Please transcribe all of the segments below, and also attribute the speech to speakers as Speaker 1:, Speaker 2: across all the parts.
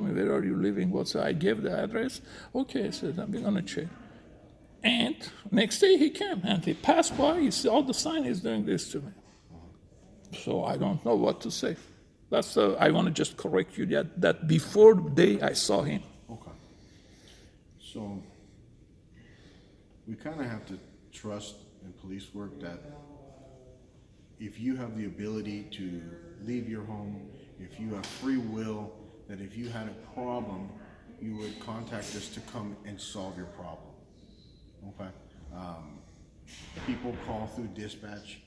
Speaker 1: me, where are you living? I gave the address. Okay, I said, I'm going to check. And next day he came and he passed by. He saw the sign. He's doing this to me. So I don't know what to say. I want to just correct you that before the day I saw him.
Speaker 2: Okay. So we kind of have to trust in police work that if you have the ability to leave your home, if you have free will, that if you had a problem, you would contact us to come and solve your problem. Okay. People call through dispatch.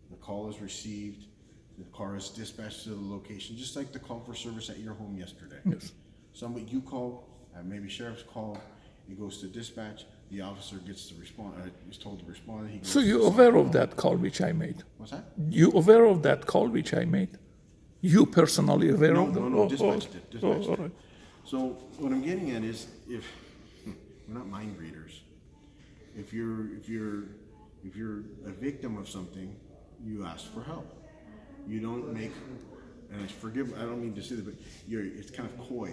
Speaker 2: The call is received. The car is dispatched to the location, just like the call for service at your home yesterday.
Speaker 1: Yes.
Speaker 2: Somebody you call, maybe sheriff's call, it goes to dispatch. The officer gets to respond. Is told to respond. He goes
Speaker 1: So you're aware of that call which I made?
Speaker 2: What's that?
Speaker 1: You aware of that call which I made? You personally aware of that?
Speaker 2: No, dispatched it. Dispatched
Speaker 1: all
Speaker 2: it.
Speaker 1: right.
Speaker 2: So what I'm getting at is, if we're not mind readers, if you're a victim of something, you ask for help. You don't make, and I don't mean to say that, but it's kind of coy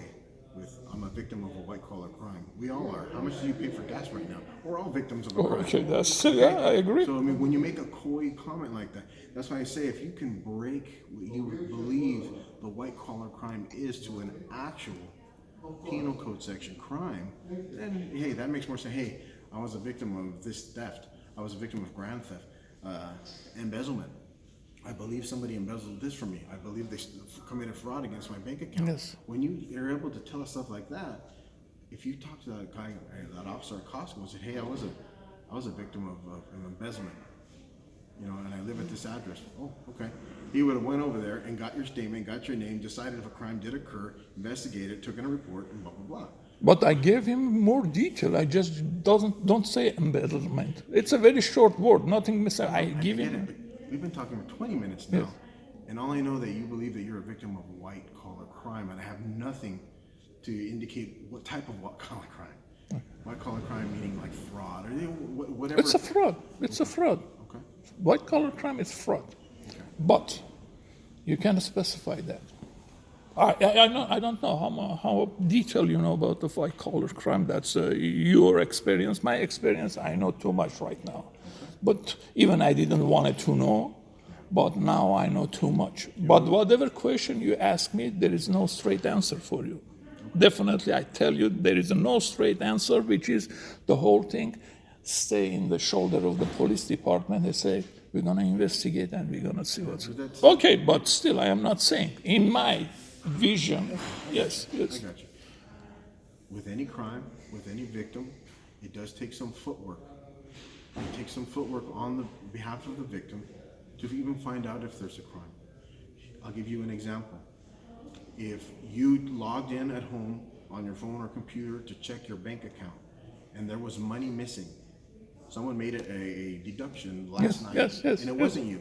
Speaker 2: with, I'm a victim of a white collar crime. We all are. How much do you pay for gas right now? We're all victims of a crime.
Speaker 1: Okay, yeah, I agree.
Speaker 2: So I mean, when you make a coy comment like that, that's why I say if you can break what you believe the white collar crime is to an actual penal code section crime, then hey, that makes more sense. Hey, I was a victim of this theft. I was a victim of grand theft, embezzlement. I believe somebody embezzled this from me. I believe they committed fraud against my bank account.
Speaker 1: Yes.
Speaker 2: When you're able to tell us stuff like that, if you talk to that guy, that officer at Costco and said, hey, I was a victim of an embezzlement, and I live at this address. Oh, okay. He would have went over there and got your statement, got your name, decided if a crime did occur, investigated, took in a report, and blah, blah, blah.
Speaker 1: But I gave him more detail. I just don't say embezzlement. It's a very short word, nothing missing. I give him.
Speaker 2: We've been talking for 20 minutes now,
Speaker 1: Yes.
Speaker 2: and all I know that you believe that you're a victim of white collar crime, and I have nothing to indicate what type of white collar crime. White collar crime meaning like fraud or whatever.
Speaker 1: It's a fraud. It's a fraud.
Speaker 2: Okay.
Speaker 1: White collar crime is fraud.
Speaker 2: Okay.
Speaker 1: But you can specify that. I don't know how detailed you know about the white collar crime. That's your experience. My experience, I know too much right now. But even I didn't want it to know, but now I know too much. But whatever question you ask me, there is no straight answer for you. Definitely, I tell you, there is no straight answer, which is the whole thing. Stay in the shoulder of the police department. They say, we're going to investigate and we're going to see what's... Okay, but still, I am not saying. In my vision, yes.
Speaker 2: I got you. With any crime, with any victim, it does take some footwork. It takes some footwork on the behalf of the victim to even find out if there's a crime. I'll give you an example. If you logged in at home on your phone or computer to check your bank account and there was money missing, someone made it a deduction last night and it wasn't you.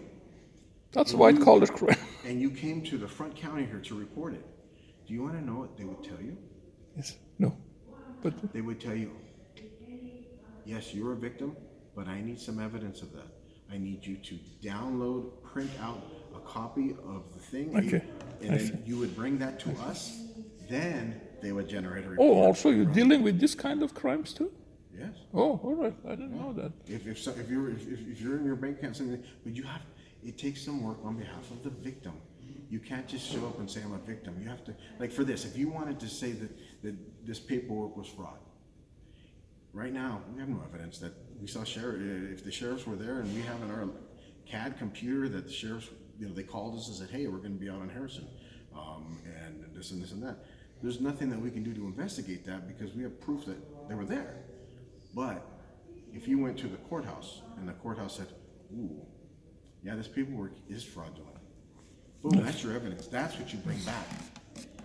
Speaker 1: That's white collar crime.
Speaker 2: And you came to the front counter here to report it. Do you want to know what they would tell you?
Speaker 1: Yes. No. But
Speaker 2: they would tell you, yes, you're a victim, but I need some evidence of that. I need you to download, print out a copy of the thing,
Speaker 1: okay.
Speaker 2: and then you would bring that to us. Then they would generate a report.
Speaker 1: Oh, also you're dealing with this kind of crimes too?
Speaker 2: Yes.
Speaker 1: Oh, all right. I didn't know that.
Speaker 2: If you're in your bank account, but it takes some work on behalf of the victim. You can't just show up and say I'm a victim. You have to, like for this, if you wanted to say that this paperwork was fraud. Right now, we have no evidence that we saw if the sheriffs were there and we have in our CAD computer that the sheriffs, they called us and said, hey, we're going to be out on Harrison, and this and this and that. There's nothing that we can do to investigate that because we have proof that they were there. But if you went to the courthouse and the courthouse said, ooh, yeah, this paperwork is fraudulent. Boom, that's your evidence. That's what you bring back.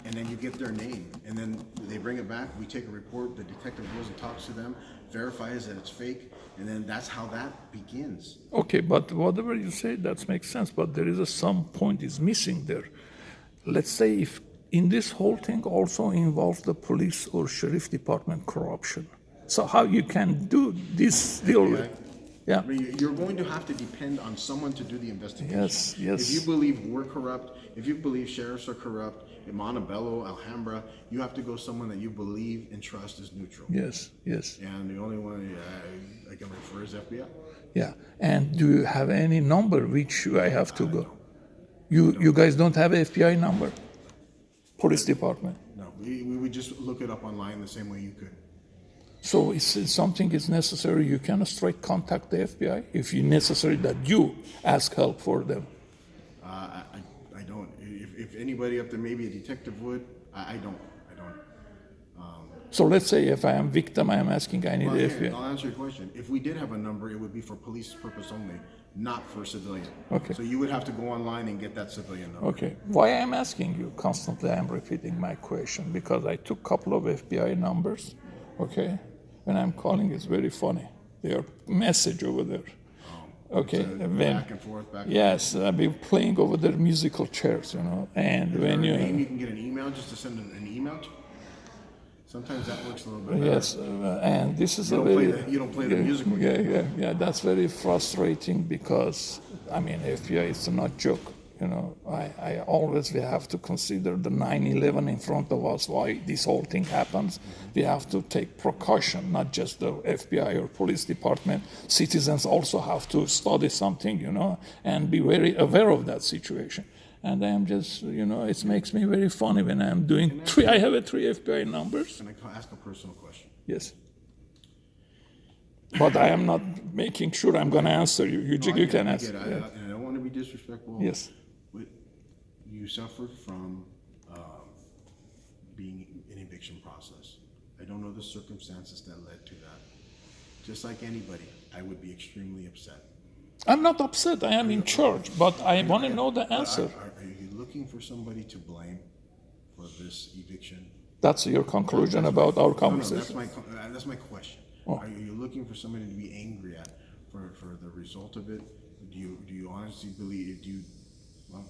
Speaker 2: And then you get their name, and then they bring it back, we take a report, the detective goes and talks to them, verifies that it's fake, and then that's how that begins.
Speaker 1: Okay, but whatever you say, that makes sense, but there is some point is missing there. Let's say if in this whole thing also involves the police or sheriff department corruption. So how you can do this deal with... Yeah.
Speaker 2: I mean, you're going to have to depend on someone to do the investigation.
Speaker 1: Yes.
Speaker 2: If you believe we're corrupt, if you believe sheriffs are corrupt, in Montebello, Alhambra, you have to go someone that you believe and trust is neutral.
Speaker 1: Yes, yes.
Speaker 2: And the only one I can refer is FBI.
Speaker 1: Yeah. And do you have any number which I have to go? You guys don't have an FBI number? Police department?
Speaker 2: No, we would just look it up online the same way you could.
Speaker 1: So if something is necessary, you can straight contact the FBI if it's necessary that you ask help for them.
Speaker 2: I don't. If anybody up there, maybe a detective would. I don't.
Speaker 1: So let's say if I am victim, I am asking, I need
Speaker 2: Well,
Speaker 1: the
Speaker 2: here,
Speaker 1: FBI.
Speaker 2: I'll answer your question. If we did have a number, it would be for police purpose only, not for civilian.
Speaker 1: Okay.
Speaker 2: So you would have to go online and get that civilian number.
Speaker 1: Okay. Why I'm asking you constantly, I'm repeating my question because I took a couple of FBI numbers, okay? When I'm calling, it's very funny. Their message over there. Okay.
Speaker 2: So
Speaker 1: and
Speaker 2: back and forth, back and
Speaker 1: yes, I've been playing over their musical chairs, and
Speaker 2: forth.
Speaker 1: when
Speaker 2: Is there a name
Speaker 1: you...
Speaker 2: you can get an email just to send an email to? Sometimes that works a little bit better.
Speaker 1: Yes, and this is
Speaker 2: You
Speaker 1: a
Speaker 2: don't
Speaker 1: very...
Speaker 2: play the- you don't play the music with
Speaker 1: Yeah, that's very frustrating because, I mean, FBI is not joke. I always, we have to consider the 9/11 in front of us, why this whole thing happens. We have to take precaution, not just the FBI or police department. Citizens also have to study something, and be very aware of that situation. And I'm just, it makes me very funny when I'm doing I have three FBI numbers.
Speaker 2: Can I ask a personal question?
Speaker 1: Yes. But I am not making sure I'm going to answer you. You can
Speaker 2: I
Speaker 1: answer.
Speaker 2: get it.
Speaker 1: Yeah.
Speaker 2: And I don't want to be disrespectful.
Speaker 1: Yes.
Speaker 2: But you suffered from being in eviction process. I don't know the circumstances that led to that. Just like anybody, I would be extremely upset.
Speaker 1: I'm not upset. I am in charge, but I want to know the
Speaker 2: But
Speaker 1: answer.
Speaker 2: Are you looking for somebody to blame for this eviction?
Speaker 1: That's your conclusion about our
Speaker 2: No,
Speaker 1: conversation.
Speaker 2: that's my question.
Speaker 1: Oh.
Speaker 2: Are you looking for somebody to be angry at for the result of it? Do you honestly believe? Well,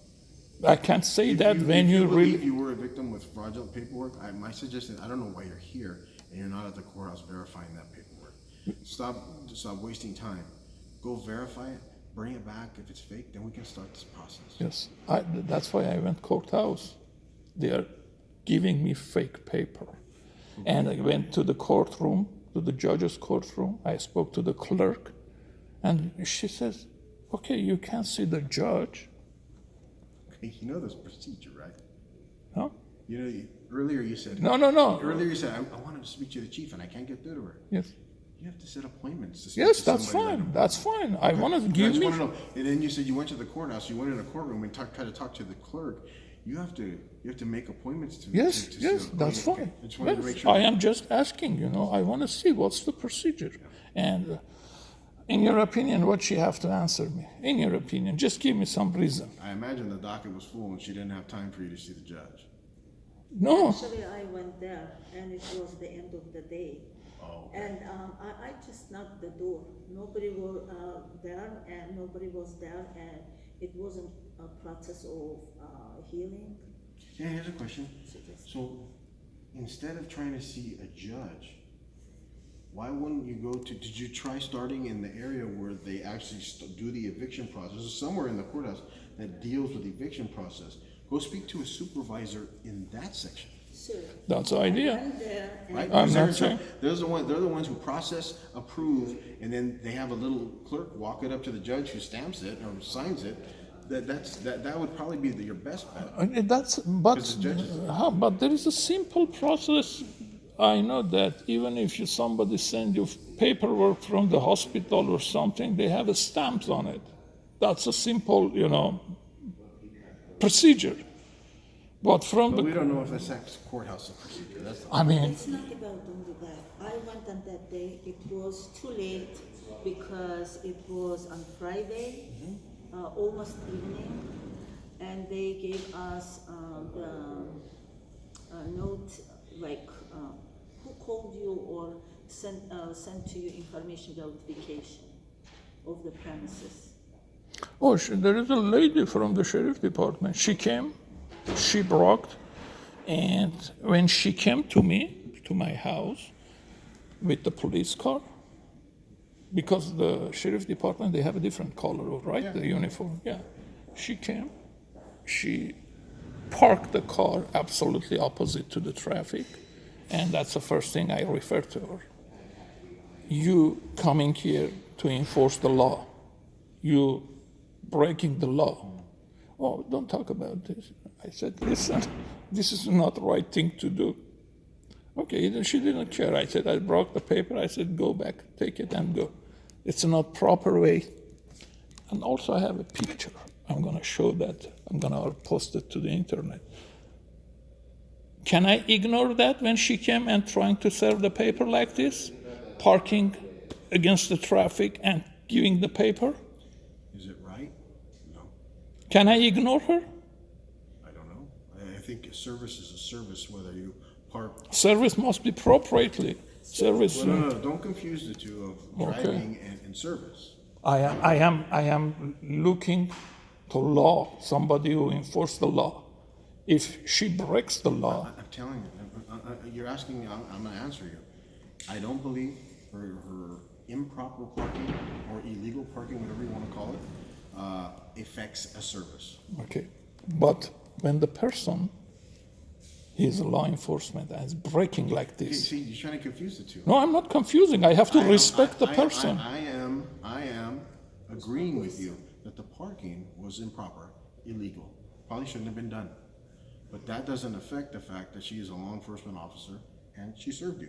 Speaker 1: I can't say that
Speaker 2: if
Speaker 1: when you
Speaker 2: believe
Speaker 1: really.
Speaker 2: you were a victim with fraudulent paperwork, my suggestion, I don't know why you're here and you're not at the courthouse verifying that paperwork. Stop wasting time. Go verify it, bring it back. If it's fake, then we can start this process.
Speaker 1: Yes, that's why I went courthouse. They are giving me fake paper, and I went to the courtroom, to the judge's courtroom. I spoke to the clerk, and she says, "Okay, you can see the judge."
Speaker 2: You know this procedure, right?
Speaker 1: Huh?
Speaker 2: Earlier you said.
Speaker 1: No.
Speaker 2: Earlier you said I wanted to speak to the chief and I can't get through to her.
Speaker 1: Yes.
Speaker 2: You have to set appointments to speak
Speaker 1: Yes,
Speaker 2: to
Speaker 1: that's
Speaker 2: somebody
Speaker 1: fine.
Speaker 2: right
Speaker 1: That's fine. I want to
Speaker 2: I
Speaker 1: give
Speaker 2: just
Speaker 1: me.
Speaker 2: want to know. And then you said you went to the courthouse. You went in a courtroom and tried to talk to the clerk. You have to make appointments to.
Speaker 1: Yes,
Speaker 2: to
Speaker 1: yes,
Speaker 2: see
Speaker 1: that's
Speaker 2: okay.
Speaker 1: fine.
Speaker 2: I just wanted to
Speaker 1: Yes,
Speaker 2: make sure.
Speaker 1: I am just asking, I want to see what's the procedure. And in your opinion, what she have to answer me? In your opinion, just give me some reason.
Speaker 2: I imagine the docket was full and she didn't have time for you to see the judge.
Speaker 1: No.
Speaker 3: Actually, I went there, and it was the end of the day.
Speaker 2: Oh.
Speaker 3: And I just knocked the door. Nobody was there, and nobody was there, and it wasn't a process of healing.
Speaker 2: Yeah, here's a question. So, instead of trying to see a judge, why wouldn't you go to? Did you try starting in the area where they actually do the eviction process? There's somewhere in the courthouse that deals with the eviction process. Go speak to a supervisor in that section.
Speaker 3: Sure.
Speaker 1: That's the idea.
Speaker 3: I went there, and
Speaker 2: Right?
Speaker 1: I'm not
Speaker 2: They're
Speaker 1: saying-
Speaker 2: they're the ones who process, approve, and then they have a little clerk walk it up to the judge who stamps it or signs it. That would probably be your best bet.
Speaker 1: But
Speaker 2: It's the judges.
Speaker 1: but there is a simple process. I know that even if somebody send you paperwork from the hospital or something, they have a stamps on it. That's a simple, procedure. But from
Speaker 2: But we
Speaker 1: the,
Speaker 2: don't know if that's courthouse procedure. That's the
Speaker 1: I mean,
Speaker 3: it's not about only that. I went on that day. It was too late because it was on Friday, almost evening, and they gave us the note like who called you or sent to you information verification of the premises.
Speaker 1: there is a lady from the sheriff department. She came, she brought, and when she came to me, to my house, with the police car, because the sheriff department, they have a different color, right?
Speaker 2: Yeah.
Speaker 1: The uniform, yeah. She came, she parked the car absolutely opposite to the traffic, and that's the first thing I refer to her. You coming here to enforce the law. You breaking the law. Oh, don't talk about this. I said, listen, this is not the right thing to do. Okay, then she didn't care. I said, I broke the paper. I said, go back, take it and go. It's not proper way. And also I have a picture. I'm gonna show that. I'm gonna post it to the internet. Can I ignore that when she came and trying to serve the paper like this? Parking against the traffic and giving the paper?
Speaker 2: Is it right? No,
Speaker 1: Can I ignore her?
Speaker 2: I don't know. I think service is a service, whether you park.
Speaker 1: Service must be appropriately. Service.
Speaker 2: Well, no, don't confuse the two of
Speaker 1: Okay.
Speaker 2: driving and service.
Speaker 1: I am looking to law, somebody who enforces the law. If she breaks the law,
Speaker 2: I'm telling you, you're asking me, I'm going to answer you. I don't believe her improper parking or illegal parking, whatever you want to call it, affects a service.
Speaker 1: okay. But when the person is law enforcement and is breaking like this,
Speaker 2: See, you're trying to confuse the two.
Speaker 1: no, I'm not confusing. I have to respect the person.
Speaker 2: I am agreeing with you that the parking was improper, illegal, probably shouldn't have been done. But that doesn't affect the fact that she is a law enforcement officer and she served you,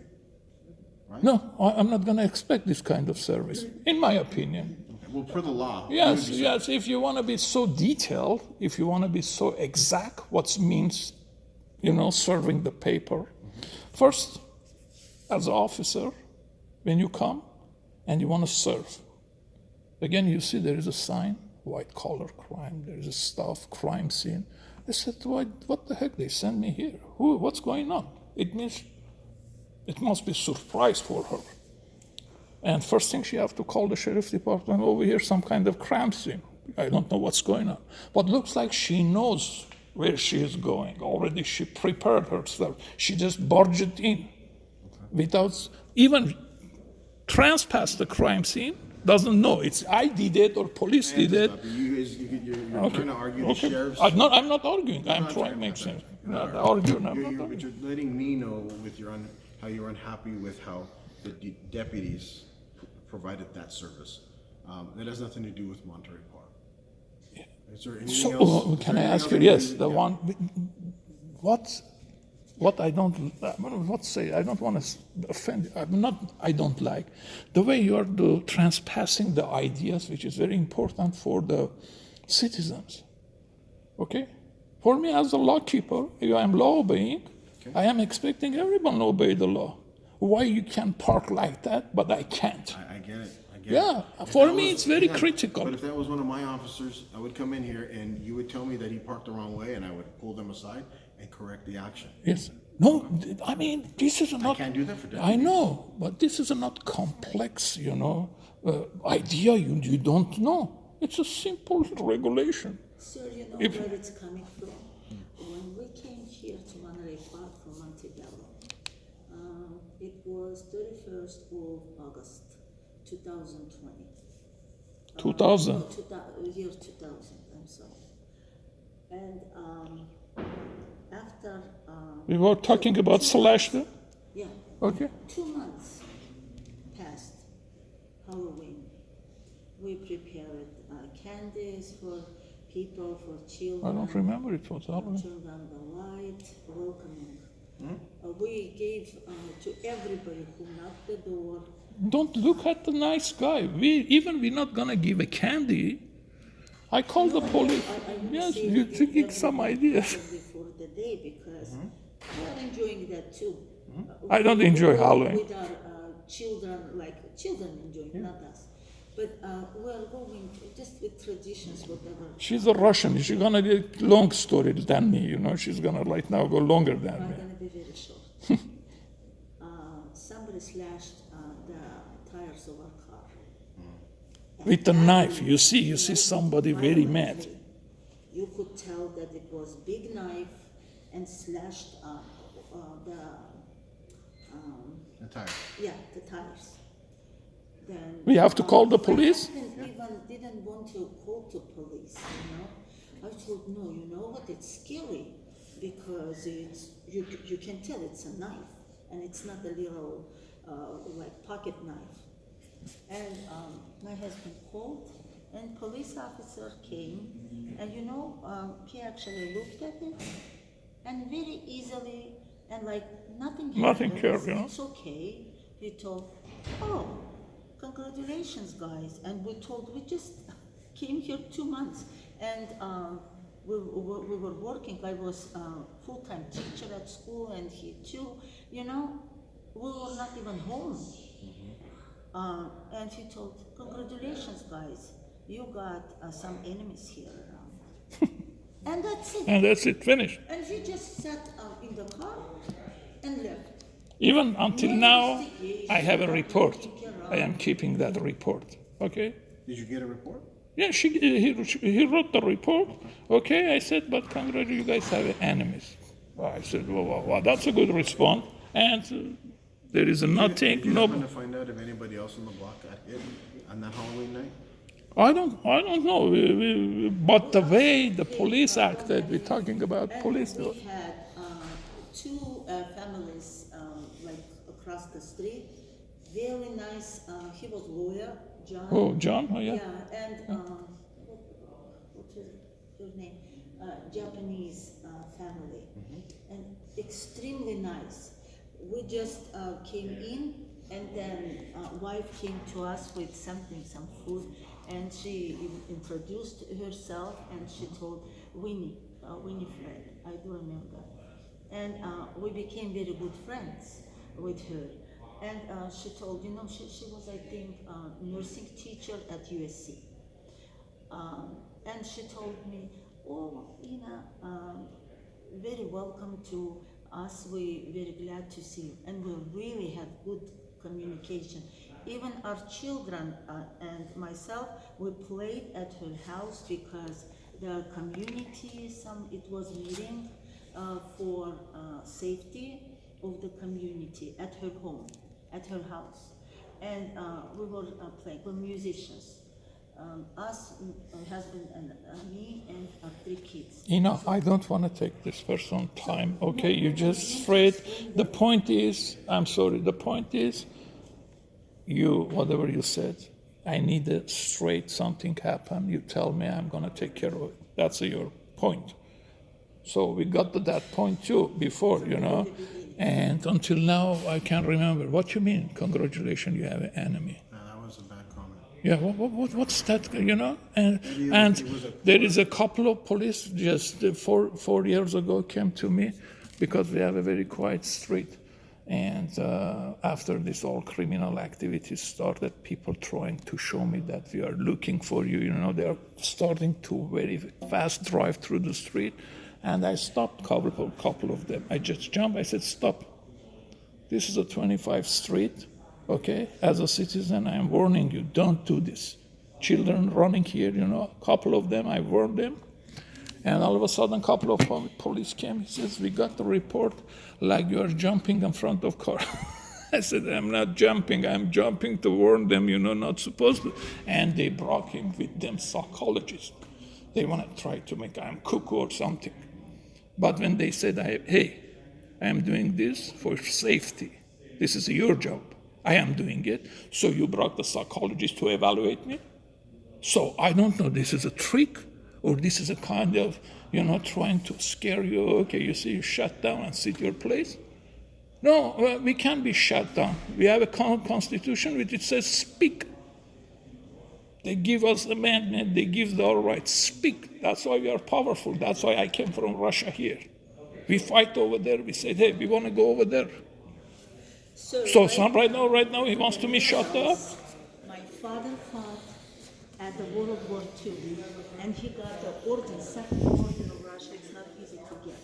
Speaker 2: right?
Speaker 1: No, I'm not going to expect this kind of service, in my opinion.
Speaker 2: Okay, well, per the law.
Speaker 1: Yes,
Speaker 2: you would be
Speaker 1: yes. If you want to be so detailed, if you want to be so exact, what means, serving the paper. First, as an officer, when you come and you want to serve, again, you see there is a sign, white collar crime. There is a stuff, crime scene. I said, what the heck? They sent me here. What's going on? It means it must be a surprise for her. And first thing she have to call the sheriff department over here, some kind of crime scene. I don't know what's going on. But looks like she knows where she is going. Already she prepared herself. She just barged in without even trespass the crime scene. Doesn't know it's I did it or police did it.
Speaker 2: You're trying to argue the sheriff's.
Speaker 1: I'm not arguing. I'm trying to make sense. Not arguing. I'm not arguing.
Speaker 2: You're letting me know with how you're unhappy with how the deputies provided that service. That has nothing to do with Monterey Park. Is there anything else?
Speaker 1: Can I ask you? Yes, the one. What I don't say. I don't want to offend. I don't like the way you are transpassing the ideas, which is very important for the citizens. Okay, for me as a law keeper, if I am law obeying, I am expecting everyone to obey the law. Why you can park like that, but I can't?
Speaker 2: I get it.
Speaker 1: Yeah, for me it's very critical.
Speaker 2: But if that was one of my officers, I would come in here and you would tell me that he parked the wrong way, and I would pull them aside and correct the action.
Speaker 1: Yes. No, I mean, this is not.
Speaker 2: I can't do that for deputies.
Speaker 1: I know, but this is a not complex, idea you don't know. It's a simple regulation.
Speaker 3: Sir, you know where it's coming from? When we came here to Monterey Park from Montebello, it was 31st of August, 2020.
Speaker 1: 2000.
Speaker 3: Year 2000, I'm sorry. And after...
Speaker 1: We were talking about slash there?
Speaker 3: Yeah.
Speaker 1: Okay.
Speaker 3: 2 months past Halloween. We prepared candies for people, for children.
Speaker 1: I don't remember it was Halloween.
Speaker 3: Turned on the light, welcoming. We gave to everybody who knocked the door.
Speaker 1: Don't look at the nice guy. We're not gonna give a candy. I called the police. Yes, you took some ideas.
Speaker 3: Before the day, because we're enjoying that too.
Speaker 1: I don't enjoy Halloween.
Speaker 3: With our children enjoying, not us. But we're going just with traditions, whatever.
Speaker 1: She's a Russian. She's gonna be a long story than me. She's gonna right now go longer than
Speaker 3: I'm
Speaker 1: me.
Speaker 3: going to be very short. Somebody slashed the tires of our car.
Speaker 1: With a knife, you see somebody very mad.
Speaker 3: You could tell that it was big knife and slashed
Speaker 2: The tire.
Speaker 3: the tires. Then
Speaker 1: We have to call the police?
Speaker 3: My husband even didn't want to call the police, I told, no, you know what, it's scary. because you can tell it's a knife, and it's not a little like pocket knife. And my husband called, and police officer came, and he actually looked at it, and very easily, and like nothing
Speaker 1: Nothing
Speaker 3: happens,
Speaker 1: here,
Speaker 3: it's okay. He told, oh, congratulations, guys. And we just came here 2 months, and we were working. I was a full-time teacher at school, and he too. We were not even home. And he told, congratulations, guys. You got some enemies here around. And that's it.
Speaker 1: And that's it, finished.
Speaker 3: And he just sat in the car and left.
Speaker 1: Even until now,
Speaker 3: investigation,
Speaker 1: I have a
Speaker 3: nothing
Speaker 1: report.
Speaker 3: taken
Speaker 1: I am
Speaker 3: around.
Speaker 1: keeping that report. Okay?
Speaker 2: Did you get a report?
Speaker 1: Yeah, he wrote the report. Okay, I said, but congratulations, you guys have enemies. I said, well, that's a good response. And there is nothing,
Speaker 2: Did you
Speaker 1: no.
Speaker 2: happen to find out if anybody else on the block got hit on that Halloween night?
Speaker 1: I don't know. But the way the police acted, we're talking about
Speaker 3: And
Speaker 1: police.
Speaker 3: we had two families like across the street. Very nice. He was lawyer, John.
Speaker 1: Oh, John? Oh, yeah.
Speaker 3: Yeah, and what's her name? Japanese family, and extremely nice. We just came in, and then wife came to us with some food, and she introduced herself, and she told Winnie Fred. I do remember, and we became very good friends with her. And she told, she was, I think, nursing teacher at USC. And she told me, oh, Ina, very welcome to us. We're very glad to see you. And we really had good communication. Even our children and myself, we played at her house because the community, it was meeting for safety of the community at her home, at her house. And we were playing, we're musicians. Us, my husband and me, and our 3 kids.
Speaker 1: I don't want to take this personal time, okay? You just straight. The point is, I'm sorry, the point is, whatever you said, I need a straight something happen. You tell me, I'm going to take care of it. That's your point. So we got to that point too before, and until now, I can't remember. What you mean? Congratulations, you have an enemy.
Speaker 2: That was a bad comment.
Speaker 1: Yeah, what's that? And there is a couple of police just 4 years ago came to me because we have a very quiet street, and after this all criminal activity started, people trying to show me that we are looking for you. They are starting to very fast drive through the street, and I stopped couple of them. I just jumped. I said, stop. This is a 25th Street. Okay, as a citizen, I am warning you, don't do this. Children running here, a couple of them, I warned them. And all of a sudden, a couple of police came. He says, we got the report like you are jumping in front of car. I said, I'm not jumping. I'm jumping to warn them, not supposed to. And they brought him with them psychologists. They want to try to make I'm cuckoo or something. But when they said, hey, I am doing this for safety. This is your job. I am doing it. So you brought the psychologist to evaluate me? So I don't know, this is a trick, or this is a kind of, trying to scare you. Okay, you see, you shut down and sit your place. No, we can't be shut down. We have a constitution which it says speak. They give us amendment, they give the all right, speak. That's why we are powerful. That's why I came from Russia here. We fight over there. We said, hey, we want to go over there. So right now, he wants to be shut up.
Speaker 3: My father fought at the World War II, and he got the order, second order of Russia. It's not easy to get.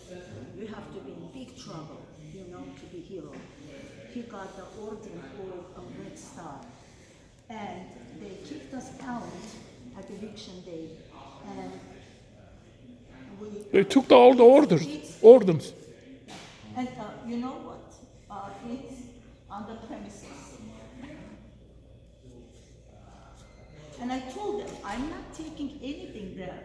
Speaker 3: You have to be in big trouble, to be hero. He got the order of a Red Star, and they kicked us out at eviction day, and
Speaker 1: They took all the orders.
Speaker 3: And you know what? It's on the premises. And I told them, I'm not taking anything there.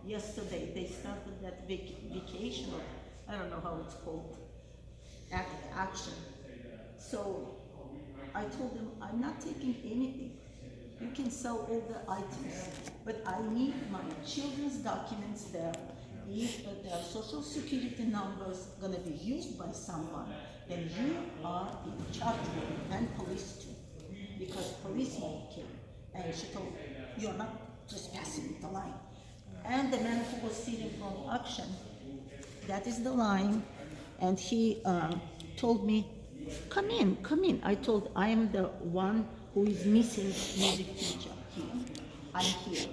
Speaker 3: Yesterday, they started that vacation of I don't know how it's called, action. So I told him, I'm not taking anything. You can sell all the items, but I need my children's documents there. If their social security numbers gonna be used by someone, then you are in charge of it, and police too, because policemen came. And she told, you're not trespassing the line. And the man who was sitting on the auction, that is the line, and he told me, come in, come in. I told, I am the one who is missing music teacher here. I'm here.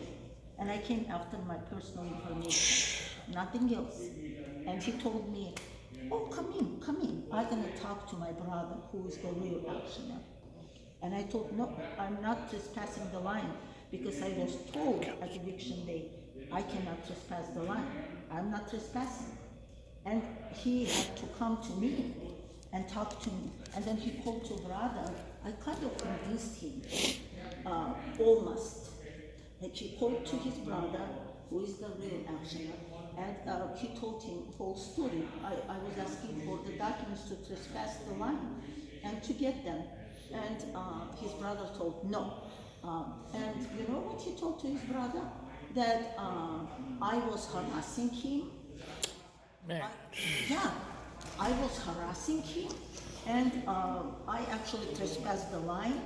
Speaker 3: And I came after my personal information, nothing else. And he told me, oh, come in, come in. I'm gonna talk to my brother who is the real actioner. And I told, no, I'm not trespassing the line because I was told at eviction day, I cannot trespass the line. I'm not trespassing. And he had to come to me and talk to me. And then he called to brother. I kind of convinced him, almost. And he called to his brother, who is the real actioner, and he told him the whole story. I was asking for the documents to trespass the line and to get them. And his brother told no. And you know what he told to his brother? That I was harassing him.
Speaker 1: Man.
Speaker 3: Yeah, I was harassing him, and I actually trespassed the line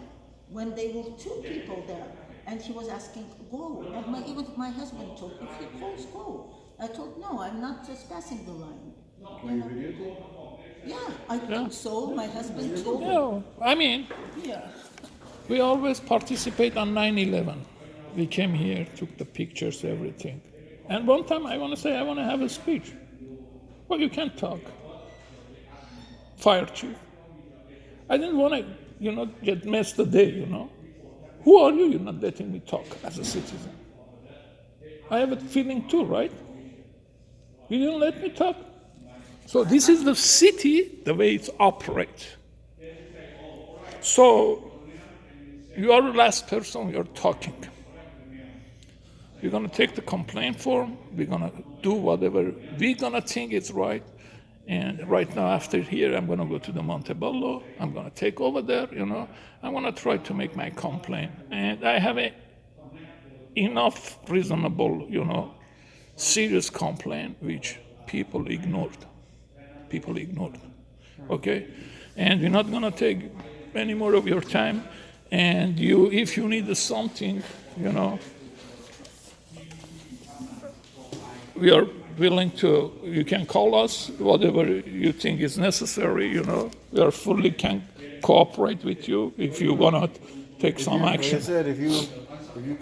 Speaker 3: when there were two people there, and he was asking, go. And even my husband told, if he calls, go. I told, no, I'm not trespassing the line. You know? Yeah, I think so. My husband told me.
Speaker 1: No, I mean,
Speaker 3: Yeah.
Speaker 1: we always participate on 9/11. We came here, took the pictures, everything. And one time I want to say, I want to have a speech. Well, you can't talk. Fire chief. I didn't want to, get messed the day, Who are you? You're not letting me talk as a citizen. I have a feeling too, right? You didn't let me talk. So this is the city, the way it operates. So you are the last person you're talking. We're going to take the complaint form. We're going to do whatever we're going to think is right. And right now, after here, I'm going to go to the Montebello. I'm going to take over there, I'm going to try to make my complaint. And I have enough reasonable, serious complaint, which people ignored. Okay? And we're not going to take any more of your time. And if you need something, we are willing to, you can call us, whatever you think is necessary, we are fully can cooperate with you if you want to take some action.
Speaker 4: Like I said, if you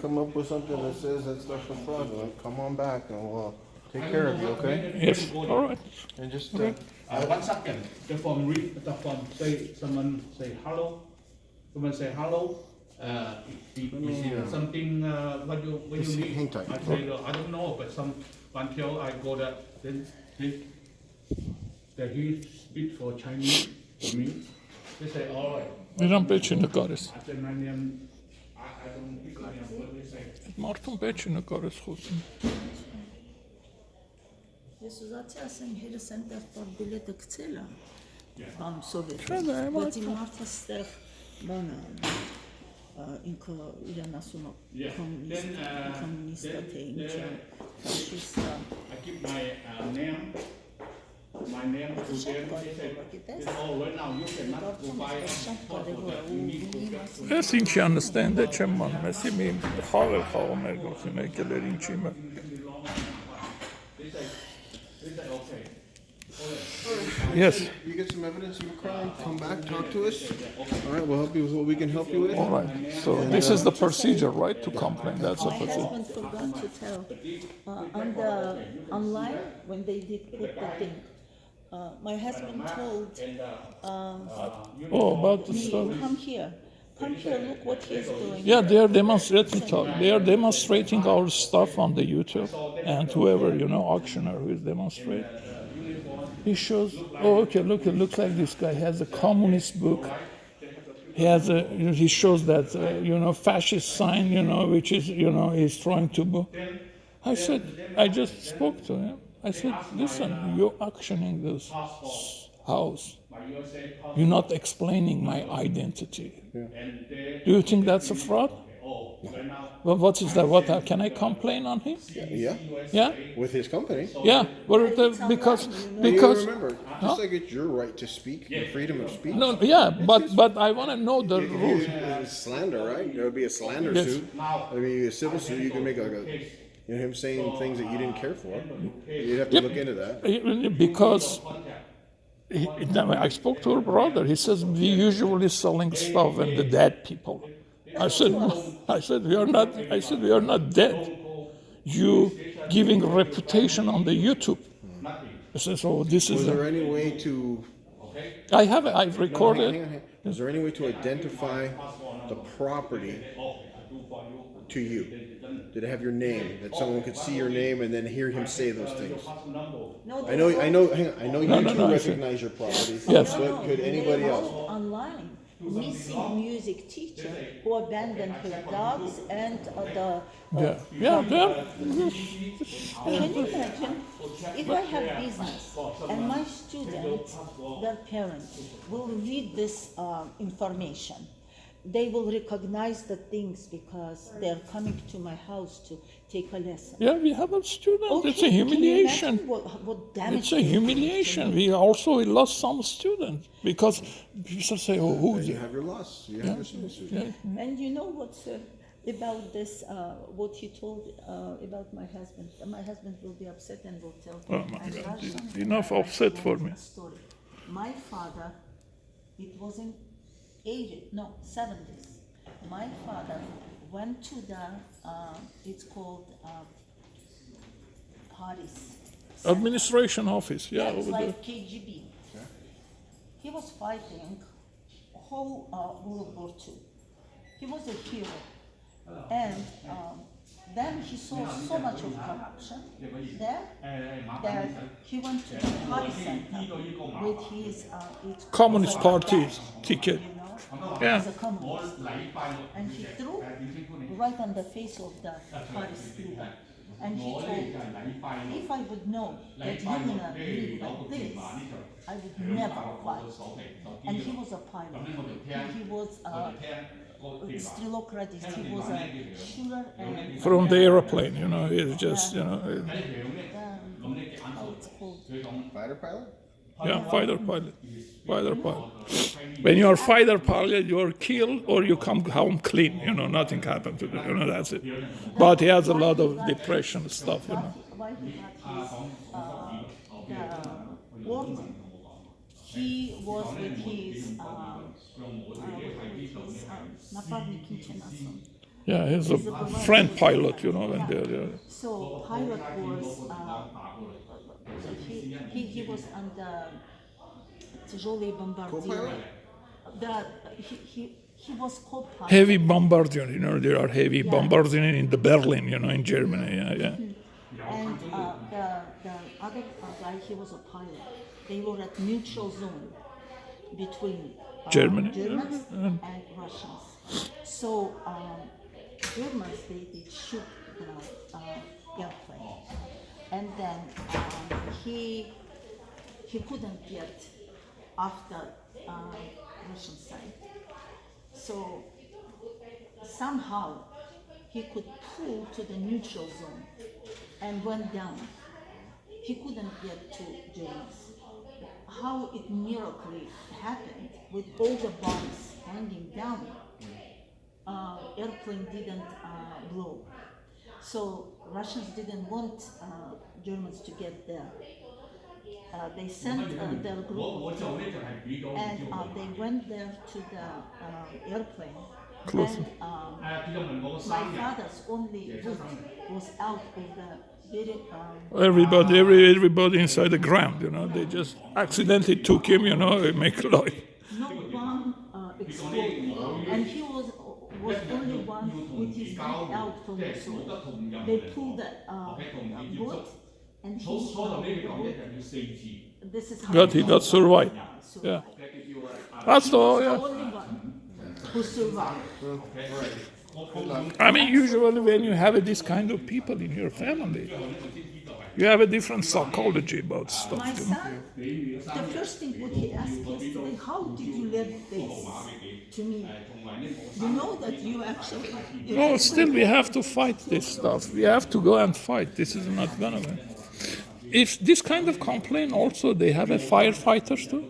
Speaker 4: come up with something that says that stuff is fraudulent, come on back and we'll take care of you, okay?
Speaker 1: Yes, all right.
Speaker 4: And just,
Speaker 5: 1 second. The form read the form. Someone say hello. Someone say hello. Something what you need.
Speaker 4: hang tight.
Speaker 5: I say I don't know, but until I go there, then he speak for Chinese for me. They say all right.
Speaker 1: İran peçini karıs.
Speaker 5: I say my name. I don't speak my name. What they say?
Speaker 1: Martun peçini karıs olsun.
Speaker 3: Սուզացի ասեմ հերսեն տեղ բան բիլետը գցել է, բան սովետ,
Speaker 1: Չէ, դա
Speaker 3: բայց իմ մարդը ստեղ բանը, ինքը իրան ասում է կոմունիստա թե ինչ է, ֆաշիստա,
Speaker 5: I give my name to them. They say, oh, right now you cannot go buy
Speaker 3: շատ կարևոր է,
Speaker 5: you need to get.
Speaker 1: Ես ինչի understand է չեմ մանում, եսի մի խաղ էլ խաղում էր գլխին եկել էր ինչի մը։
Speaker 5: They say okay.
Speaker 1: Yes,
Speaker 2: You get some evidence of a crime, come back, talk to us. All right, we'll help you with what we can help you with.
Speaker 1: all right. So this is the procedure, right, to complain, that's the
Speaker 3: My
Speaker 1: procedure.
Speaker 3: husband forgot to tell, online, when they did put the thing, my husband told
Speaker 1: Oh, about the
Speaker 3: me,
Speaker 1: stuff.
Speaker 3: come here, look what he's doing.
Speaker 1: Yeah, they are demonstrating our stuff on the YouTube, and whoever, auctioneer who is demonstrating. He shows, oh, okay, look, it looks like this guy has a communist book. He shows that, fascist sign, which is, he's trying to book. I said, I just spoke to him. I said, listen, you're auctioning this house. You're not explaining my identity. Do you think that's a fraud? Well, what is that? What can I complain on him?
Speaker 4: Yeah,
Speaker 1: Yeah,
Speaker 4: with his company.
Speaker 1: yeah. Because
Speaker 4: You remember, just like it's your right to speak, the freedom of speech.
Speaker 1: no, yeah. But I want to know the rules.
Speaker 4: It's slander, right? There would be a slander
Speaker 1: Yes.
Speaker 4: suit. There'd be a civil suit. You can make like him saying things that you didn't care for. You'd have to look into that.
Speaker 1: Because I spoke to her brother. He says we usually selling stuff and the dead people. I said we are not. I said we are not dead. You giving reputation on the YouTube. I said so. This
Speaker 4: Was
Speaker 1: is.
Speaker 4: there any way to?
Speaker 1: I have. I've recorded.
Speaker 4: Hang on. Was there any way to identify the property to you? Did it have your name? That someone could see your name and then hear him say those things?
Speaker 3: No,
Speaker 4: I know. Hang on. I know you two recognize your property.
Speaker 1: Yes.
Speaker 4: But could anybody
Speaker 3: they
Speaker 4: else?
Speaker 3: wrote online. Missing music teacher who abandoned her dogs and the.
Speaker 1: Yeah.
Speaker 3: Can you imagine if I have business and my students, their parents, will read this information? They will recognize the things because they're coming to my house to take a lesson.
Speaker 1: Yeah. We have a student.
Speaker 3: Okay,
Speaker 1: It's a
Speaker 3: can you
Speaker 1: humiliation.
Speaker 3: imagine what damage
Speaker 1: It's a
Speaker 3: they will do to
Speaker 1: humiliation.
Speaker 3: me?
Speaker 1: We also lost some students because people say, "Oh, who's
Speaker 4: You
Speaker 1: it?"
Speaker 4: have your loss. You have your civil suit.
Speaker 3: And you know what about this? What he told about my husband. My husband will be upset and will tell.
Speaker 1: Oh my
Speaker 3: And
Speaker 1: God!
Speaker 3: Russian
Speaker 1: Enough upset for me.
Speaker 3: story. My father, it was in 70s. My father went to the it's called Paris.
Speaker 1: Administration office. Yeah.
Speaker 3: It's
Speaker 1: Over there.
Speaker 3: like KGB. He was fighting whole World War II. He was a hero. And then he saw so much of corruption there that he went to the party center with his it's
Speaker 1: Communist
Speaker 3: called
Speaker 1: Party
Speaker 3: badge,
Speaker 1: ticket.
Speaker 3: you know,
Speaker 1: Yeah.
Speaker 3: as a communist. And he threw right on the face of the party student. And he told, if I would know that you're gonna live like this, I would never fight. And he was a pilot. He was Strelokradist. He was a shooter and
Speaker 1: From the airplane, it's just,
Speaker 3: how it's called.
Speaker 4: Fighter pilot?
Speaker 1: yeah, fighter pilot. When you're fighter pilot, you're killed or you come home clean, nothing happened to them, that's it. But he has a lot of depression stuff,
Speaker 3: Why he got his order? He was with his напарник Чинасон.
Speaker 1: Yeah, he's a friend pilot, and they're.
Speaker 3: So pilot was he was under тяжелые бомбардировки. He was co-pilot.
Speaker 1: Heavy bombarding, there are heavy bombarding in the Berlin, in Germany, yeah.
Speaker 3: And the other guy, he was a pilot. They were at neutral zone between
Speaker 1: Germany.
Speaker 3: Germans and Russians. So Germans, they shoot the airplane, and then he couldn't get off the Russian side. So somehow he could pull to the neutral zone and went down. He couldn't get to Germans. How it miraculously happened with all the bombs hanging down, airplane didn't blow. So Russians didn't want Germans to get there. They sent their group of people, and they went there to the airplane.
Speaker 1: Close.
Speaker 3: And my father's only boot was out of the very.
Speaker 1: Everybody inside the ground, they just accidentally took him, it make life.
Speaker 3: No bomb exploded, and he was only one with his feet out from the soil. They pulled the boat, and this is how
Speaker 1: He got survived. Yeah. That's all,
Speaker 3: the
Speaker 1: yeah.
Speaker 3: only one who survived.
Speaker 1: I mean, usually when you have this kind of people in your family, You have a different psychology about stuff.
Speaker 3: My son, the first thing what he asked yesterday, how did you let this to me? You know that you actually.
Speaker 1: No, still we have to fight this stuff. We have to go and fight. This is not gonna win. If this kind of complaint also, they have a firefighters too.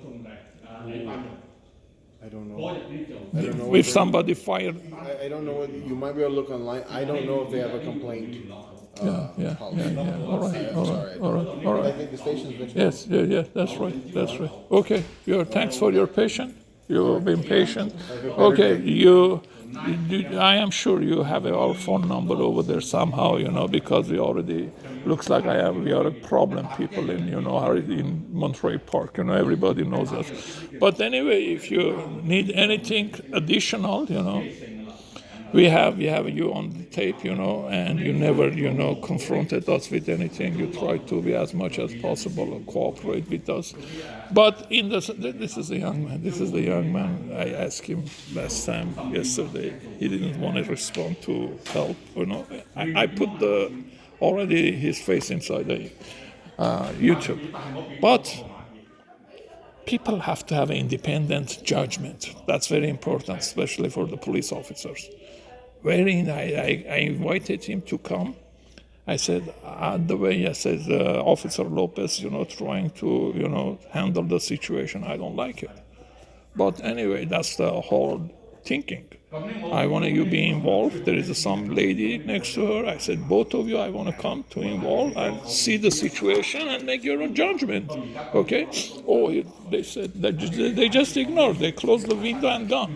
Speaker 4: I don't know. I don't know.
Speaker 1: If somebody fired,
Speaker 4: I don't know. What, you might be able to look online. I don't know if they have a complaint. Policy.
Speaker 1: All right,
Speaker 4: I'm
Speaker 1: all
Speaker 4: sorry.
Speaker 1: right, all right, all
Speaker 4: But I
Speaker 1: right.
Speaker 4: think the station's been.
Speaker 1: Yes, yeah, that's right, that's right. Okay, thanks for your patience. You've been patient. Okay, I am sure you have our phone number over there somehow, because we already looks like we are a problem people in Monterey Park. Everybody knows us. But anyway, if you need anything additional, we have you on the tape, and you never, confronted us with anything. You try to be as much as possible cooperate with us. But this is the young man. This is the young man. I asked him last time, yesterday. He didn't want to respond to help. I put already his face inside the YouTube. But people have to have an independent judgment. That's very important, especially for the police officers. I invited him to come. I said, the way I said, Officer Lopez, trying to, handle the situation, I don't like it. But anyway, that's the whole thinking. I want you to be involved. There is some lady next to her. I said, both of you, I want to come to involve and see the situation and make your own judgment. Okay? They said, they just ignored. They closed the window and gone.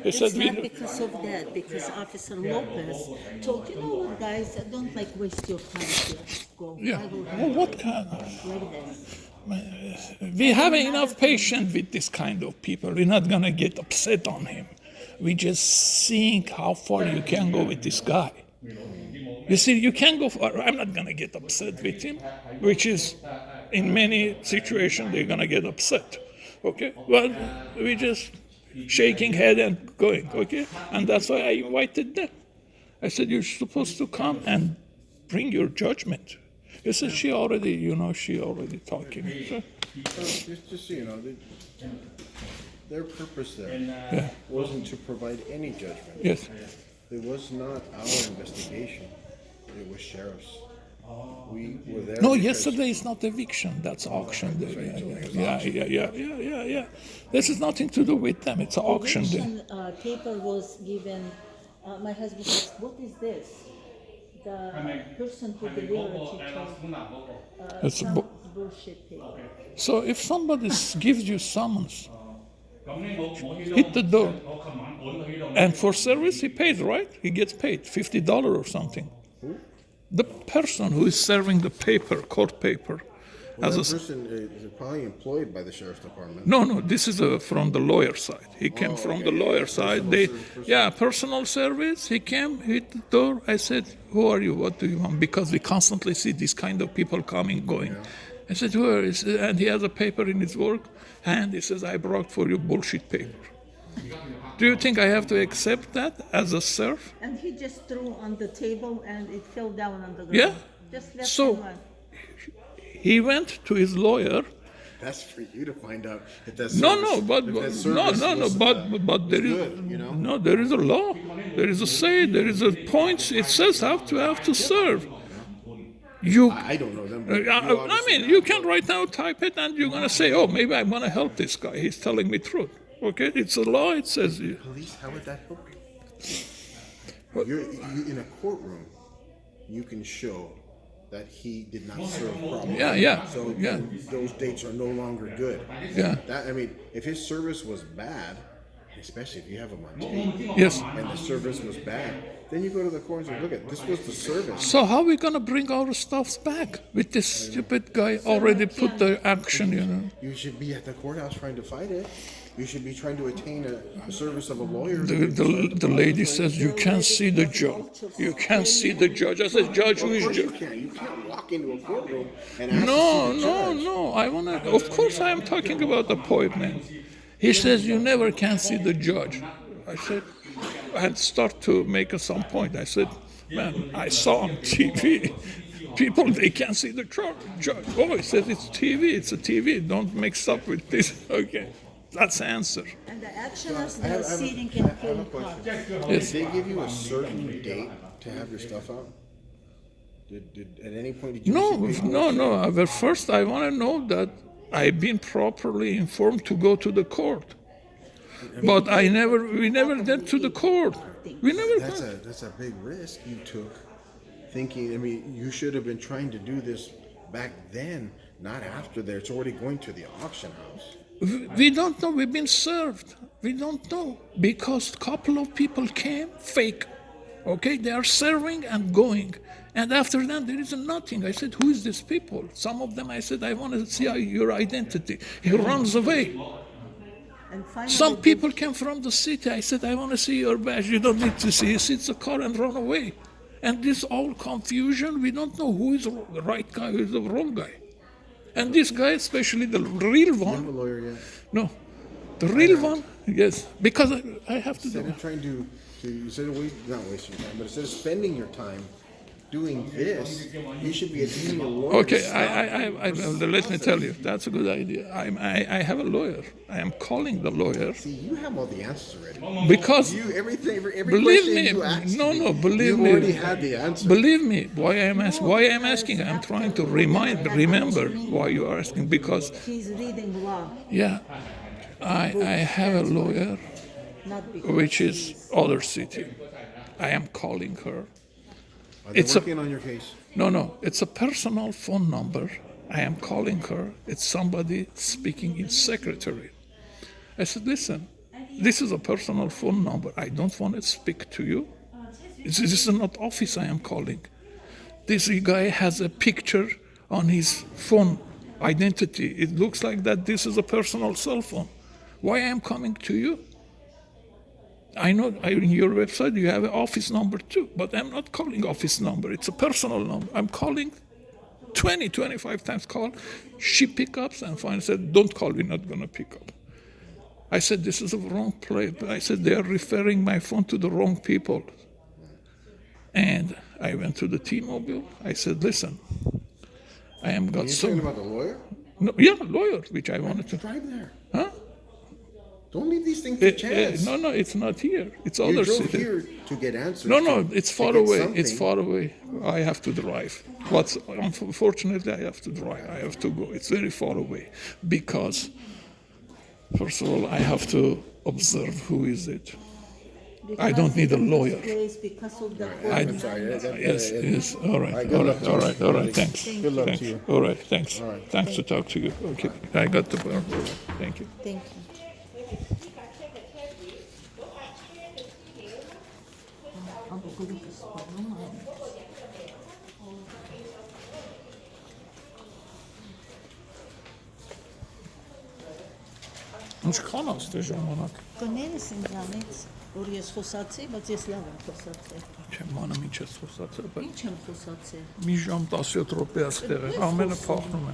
Speaker 3: It's not because of that, because Officer Lopez told, you know what, guys, I don't waste your time here. Go.
Speaker 1: Yeah.
Speaker 3: I will
Speaker 1: Well, what kind of...
Speaker 3: like this.
Speaker 1: We have enough patience with this kind of people. We're not going to get upset on him. We're just seeing how far you can go with this guy. You see, you can go far. I'm not going to get upset with him, which is, in many situations, they're going to get upset. Okay? Well, we just shaking head and going, okay? And that's why I invited them. I said, you're supposed to come and bring your judgment. He said, she already talking. So,
Speaker 4: Just so you know, their purpose there wasn't to provide any judgment.
Speaker 1: yes.
Speaker 4: It was not our investigation. It was sheriff's. We were there.
Speaker 1: No,
Speaker 4: because-
Speaker 1: yesterday is not eviction. That's auction day. Yeah. This has nothing to do with them. It's auction day.
Speaker 3: Eviction paper was given, my husband asked, what is this? The person who delivered it told,
Speaker 1: It's
Speaker 3: some bullshit paper.
Speaker 1: So if somebody gives you summons, hit the door. And for service, he pays, right? He gets paid $50 or something. The person who is serving the paper, court paper,
Speaker 4: Well,
Speaker 1: as
Speaker 4: that
Speaker 1: a,
Speaker 4: person is probably employed by the sheriff's department.
Speaker 1: no, this is from the lawyer side. He came from the lawyer side. Personal service. He came, hit the door. I said, who are you? What do you want? Because we constantly see this kind of people coming, going. I said, who are you? And he has a paper in his work, and he says, I brought for you bullshit paper. Do you think I have to accept that as a serf?
Speaker 3: And he just threw on the table and it fell down on the ground.
Speaker 1: Yeah.
Speaker 3: Just left
Speaker 1: So-
Speaker 3: him alone.
Speaker 1: He went to his lawyer.
Speaker 4: That's for you to find out if that's
Speaker 1: No,
Speaker 4: service-
Speaker 1: but
Speaker 4: if that
Speaker 1: no,
Speaker 4: service was,
Speaker 1: but there is
Speaker 4: good, you know?
Speaker 1: no. There is a law. There is a say. There is a point. It says have to serve. You.
Speaker 4: I don't know them. But you
Speaker 1: I
Speaker 4: obviously
Speaker 1: mean, you can right now type it, and you're gonna say, "Oh, maybe I want to help this guy. He's telling me truth." Okay, it's a law. It says you.
Speaker 4: police. How would that help you? You in a courtroom, you can show that he did not serve properly.
Speaker 1: Yeah.
Speaker 4: So those dates are no longer good.
Speaker 1: Yeah.
Speaker 4: That, I mean, if his service was bad, especially if you have him on tape,
Speaker 1: Yes.
Speaker 4: and the service was bad, then you go to the court and say, look at this was the service.
Speaker 1: So how are we gonna bring our stuffs back with this stupid guy already put the action?
Speaker 4: You should be at the courthouse trying to fight it. You should be trying to attain a service of a lawyer.
Speaker 1: The lady says you can't see the judge. You can't see the judge. I said, Judge, who
Speaker 4: Of
Speaker 1: is
Speaker 4: course you
Speaker 1: judge?
Speaker 4: can't. You can't walk into a courtroom and ask to
Speaker 1: No.
Speaker 4: see the judge.
Speaker 1: I wanna. Of course, I am talking about appointment. He says you never can see the judge. I said, I had start to make some point. I said, man, I saw on TV People, they can't see the judge. Oh, it says it's TV. It's a TV. Don't mix up with this. Okay, that's the answer.
Speaker 3: And the actioners,
Speaker 4: I have-
Speaker 3: they're
Speaker 4: I have a-
Speaker 3: sitting
Speaker 4: I
Speaker 3: and
Speaker 4: have a
Speaker 3: playing
Speaker 4: question.
Speaker 3: cards.
Speaker 1: Yes.
Speaker 4: Did they give you a certain date to have your stuff out? Did at any point did you
Speaker 1: No,
Speaker 4: receive paperwork?
Speaker 1: no. But first, I want to know that I've been properly informed to go to the court. But we never went to the court. We never
Speaker 4: That's
Speaker 1: got.
Speaker 4: that's a big risk you took, thinking. I mean, you should have been trying to do this back then, not after. There, it's already going to the auction house.
Speaker 1: We don't know. We've been served. We don't know because a couple of people came fake. Okay, they are serving and going, and after that there is nothing. I said, "Who is these people?" Some of them I said, "I want to see your identity." He runs away.
Speaker 3: And finally,
Speaker 1: Some people came from the city. I said, "I want to see your badge." You don't need to see. He sits the car and run away. And this all confusion. We don't know who is the right guy, who is the wrong guy. And this guy, especially the real
Speaker 4: You have a
Speaker 1: one,
Speaker 4: lawyer yet?
Speaker 1: no, the real one, yes, because I have to
Speaker 4: Instead
Speaker 1: do.
Speaker 4: of trying to instead of not wasting your time, but instead of spending your time doing this, you should be attending a lawyer.
Speaker 1: Okay, let me tell you, that's a good idea. I have a lawyer. I am calling the lawyer
Speaker 4: See, you have all the answers already.
Speaker 1: because,
Speaker 4: You every
Speaker 1: believe
Speaker 4: question
Speaker 1: me,
Speaker 4: you asked
Speaker 1: no, believe
Speaker 4: you
Speaker 1: me.
Speaker 4: already had the answer.
Speaker 1: Believe me, why I'm asking, I'm trying to remember why you are asking, because,
Speaker 3: he's reading law,
Speaker 1: yeah, I have a lawyer,
Speaker 3: not because
Speaker 1: which is other city. I am calling her.
Speaker 4: Are they
Speaker 1: it's a-
Speaker 4: working on your case?
Speaker 1: No, it's a personal phone number. I am calling her. It's somebody speaking in secretary. I said, listen, this is a personal phone number. I don't want to speak to you. This is not office I am calling. This guy has a picture on his phone identity. It looks like that this is a personal cell phone. Why I am coming to you? I know in your website you have an office number too, but I'm not calling office number. It's a personal number. I'm calling 25 times call. She picks up and finally said, don't call, we're not going to pick up. I said, this is a wrong place. I said, they are referring my phone to the wrong people. And I went to the T-Mobile. I said, listen, I am got
Speaker 4: You're talking
Speaker 1: so...
Speaker 4: about the lawyer?
Speaker 1: No, yeah, lawyer, which I wanted to...
Speaker 4: Drive there.
Speaker 1: Huh?
Speaker 4: Don't leave these things to chance.
Speaker 1: No, it's not here. It's
Speaker 4: You
Speaker 1: other
Speaker 4: drove
Speaker 1: city.
Speaker 4: here to get answers.
Speaker 1: No,
Speaker 4: to-
Speaker 1: it's
Speaker 4: to
Speaker 1: far
Speaker 4: get
Speaker 1: away.
Speaker 4: something.
Speaker 1: It's far away. I have to drive. But unfortunately, I have to drive. I have to go. It's very far away because, first of all, I have to observe who is it. I don't need a lawyer.
Speaker 3: Because of the
Speaker 4: I'm sorry.
Speaker 1: Yes. All right.
Speaker 4: Right, good luck to you.
Speaker 1: All right. Thanks.
Speaker 4: Good luck
Speaker 1: Thanks.
Speaker 4: to you.
Speaker 1: All right. Thanks.
Speaker 4: All right.
Speaker 1: Thanks to talk to you. Okay. I got the bar. Thank you.
Speaker 3: Thank you.
Speaker 1: Ինչքան է ստե ժամանակ։
Speaker 3: Կներես ինձանից, որ ես խոսացի, բայց ես լավ եմ խոսացել։
Speaker 1: Չեմ անում ինչ ես խոսացել, բայց
Speaker 3: Ինչ եմ խոսացել։
Speaker 1: մի ժամ 17 րոպե է ստեղ է։ Ամենը փախնում են։